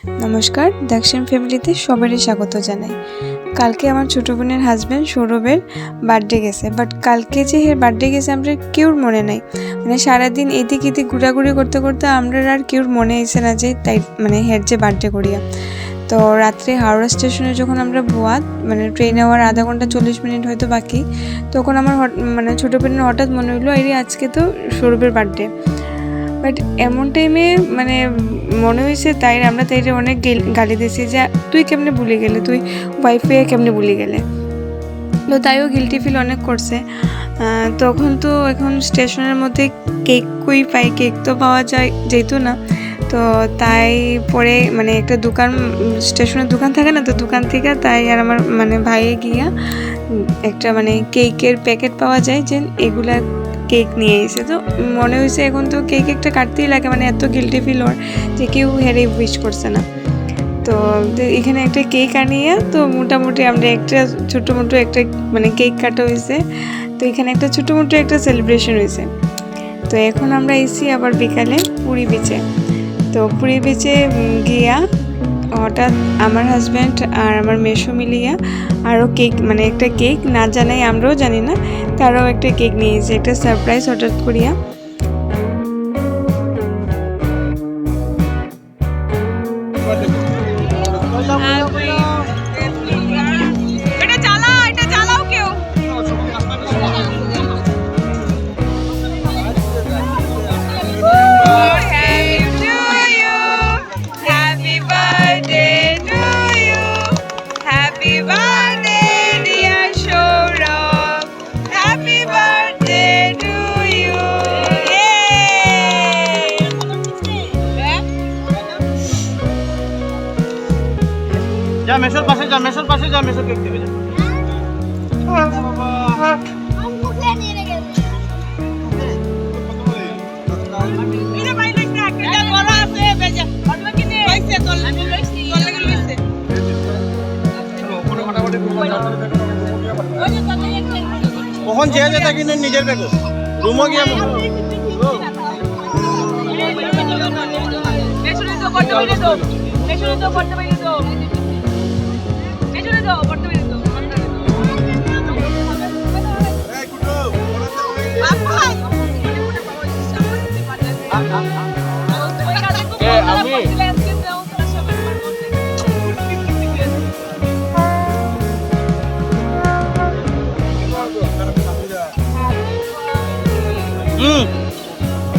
নমস্কার, দক্ষিণ ফ্যামিলিতে সবারই স্বাগত জানাই। কালকে আমার ছোটো বোনের হাজব্যান্ড সৌরভের বার্থডে গেছে, বাট কালকে যে হের বার্থডে গেছে আমরা কেউর মনে নাই। মানে সারাদিন এদিক এদিক ঘোরাঘুরি করতে করতে আমরা আর কেউর মনে হয়েছে না যে তাই মানে হের যে বার্থডে করিয়া। তো রাত্রে হাওড়া স্টেশনে যখন আমরা বোয়াত মানে ট্রেনে আবার আধা ঘন্টা 40 মিনিট হয়তো বাকি, তখন আমার মানে ছোটো বোনের হঠাৎ মনে হইলো এই আজকে তো সৌরভের বার্থডে। বাট এমন টাইমে মানে মনে হয়েছে তাই আমরা তাই অনেক গালি দিয়েছি যে তুই কেমনে ভুলে গেলে, তুই ওয়াইফে কেমনে ভুলে গেলে। তো তাইও গিলটি ফিল অনেক করছে। তখন তো এখন স্টেশনের মধ্যে কেক কই পাই, কেক তো পাওয়া যেত না। তো তাই পরে মানে একটা দোকান, স্টেশনের দোকান থাকে না, তো দোকান থেকে তাই আর আমার মানে ভাইয়ে গিয়া একটা মানে কেকের প্যাকেট পাওয়া যায় যে এগুলা কেক নিয়ে এসে। তো মনে হয়েছে এখন তো কেক একটা কাটতেই লাগে, মানে এত গিল্টি ফিল ওর যে কেউ হেরে উইশ করছে না। তো এখানে একটা কেক আনিয়ে তো মোটামুটি আমরা একটা ছোটো মোটো একটা মানে কেক কাটা হয়েছে। তো এখানে একটা ছোটো মোটো একটা সেলিব্রেশন হয়েছে। তো এখন আমরা এসি আবার বিকালে পুরী বিচে। তো পুরী বিচে গিয়া হঠাৎ আমার হাজব্যান্ড আর আমার মেশো মিলিয়া আরও কেক মানে একটা কেক না জানাই, আমরাও জানি না, তারাও একটা কেক নিয়েছে, একটা সারপ্রাইজ হঠাৎ করিয়া। যা মেশোর পাশে যা, মেশোর পাশে যা, মেশোর কেক দিবে যা। কখন যে যেটা কিন্তু নিজের ব্যাগ রুমও গিয়ে আমি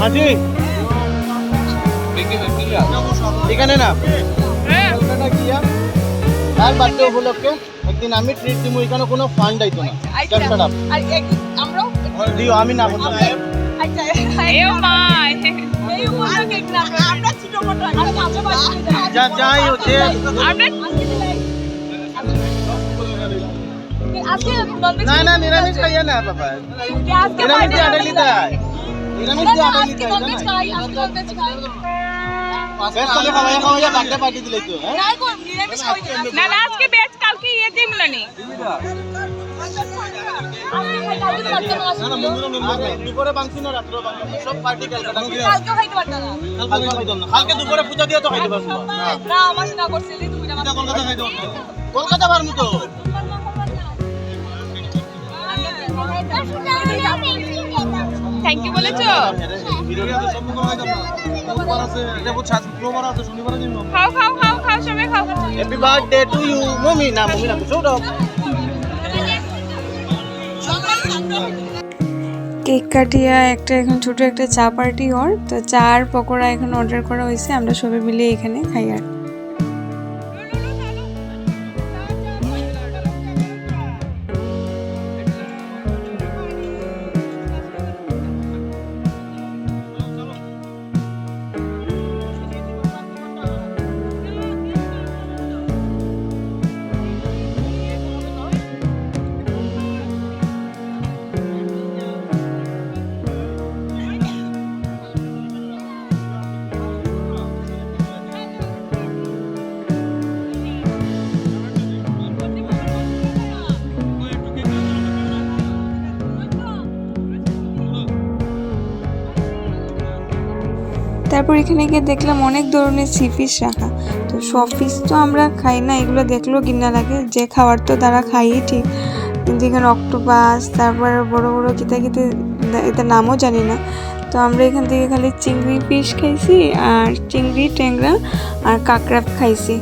হাজি এখানে না কলকাতা গিয়া তার বার্থডে উপলক্ষে একদিন আমি ট্রিট দিব, এখানে কোনো ফান্ড আইতো না, দিও আমি না বললাম যা যাই হচ্ছে না না নিরামিষ খাইয়া না বাবা, নিরামিষ দিয়ে আটাইলি তাই, নিরামিষ দিয়ে আটাইলি তাই খাওয়া বার্থডে পার্টি দিলে তো না না আজকে বেচ কালকে ইয়ে দিমলানি দুপুরে বাংছি না রাত্রে সব পার্টি কালকে দুপুরে পূজা দিয়ে তো খাইতে পারবো কলকাতা পারবো তো। থ্যাংক ইউ বলেছো। খাও খাও খাও খাও সবাই খাও। Happy birthday to you mommy না সৌরভ। কেক কাটিয়া একটা এখন ছোটো একটা চা পার্টি ওর, তো চা আর পকোড়া এখন অর্ডার করা হয়েছে, আমরা সবাই মিলে এখানে খাই। আর তারপর এখানে গিয়ে দেখলাম অনেক ধরনের সি ফিশ রাখা। তো সব ফিশ তো আমরা খাই না, এগুলো দেখলেও ঘৃণা লাগে, যে খাওয়ার তো তারা খাইই ঠিক, কিন্তু এখানে অক্টোপাস, তারপর বড় বড় কিতা কিতে, এটা নামও জানি না। তো আমরা এখান থেকে খালি চিংড়ি ফিশ খাইছি, আর চিংড়ি, ট্যাংরা আর কাঁকড়া খাইছি।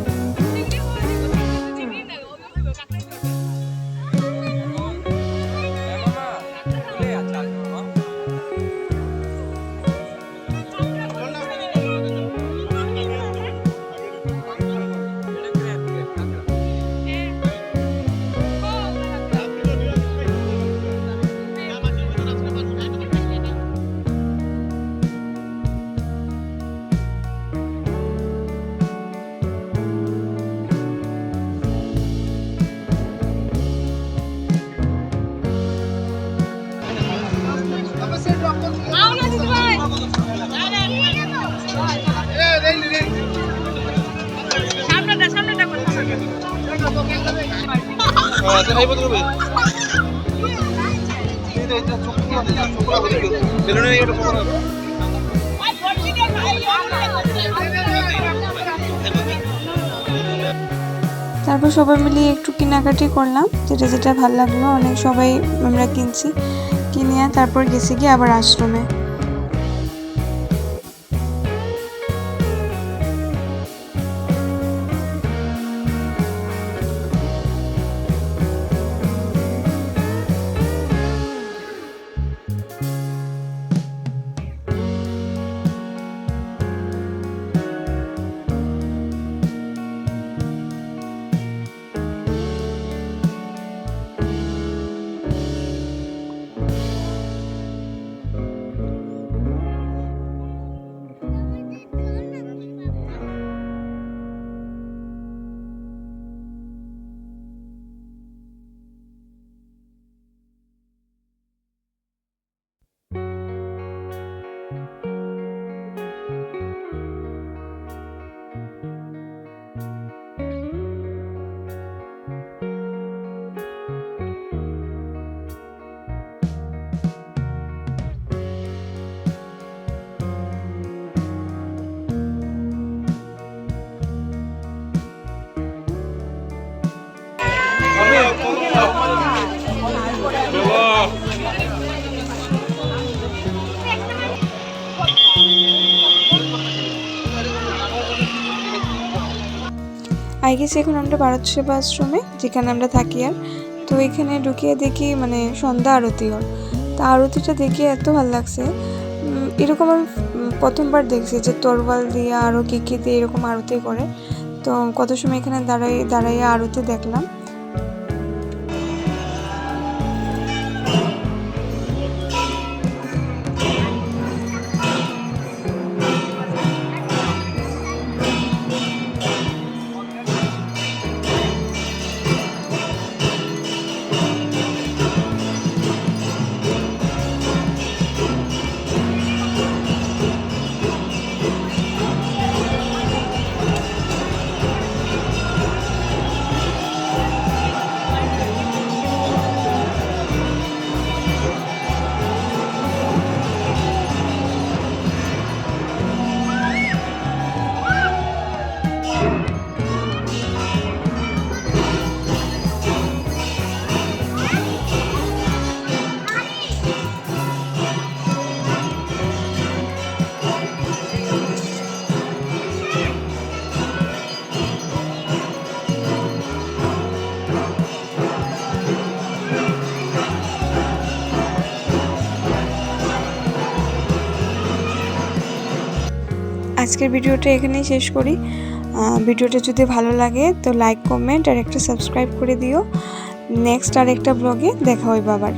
তারপর সবাই মিলে একটু কেনাকাটি করলাম, যেটা যেটা ভালো লাগলো, অনেক সবাই আমরা কিনছি, কিনে তারপর গেছি গিয়ে আবার আশ্রমে। আই গেছি এখন আমরা ভারত সেবা আশ্রমে, যেখানে আমরা থাকি। আর তো এখানে ঢুকিয়ে দেখি মানে সন্ধ্যা আরতি হয়। তা আরতিটা দেখে এত ভালো লাগছে, এরকম আমি প্রথমবার দেখছি যে তরোয়াল দিয়ে আরও কী কী দিয়ে এরকম আরতি করে। তো কত সময় এখানে দাঁড়াইয়া আরতি দেখলাম। আজকের ভিডিওটা এখানেই শেষ করি। ভিডিওটা যদি ভালো লাগে তো লাইক, কমেন্ট আর একটা সাবস্ক্রাইব করে দিও। নেক্সট আর একটা ব্লগে দেখা হইবে আবার।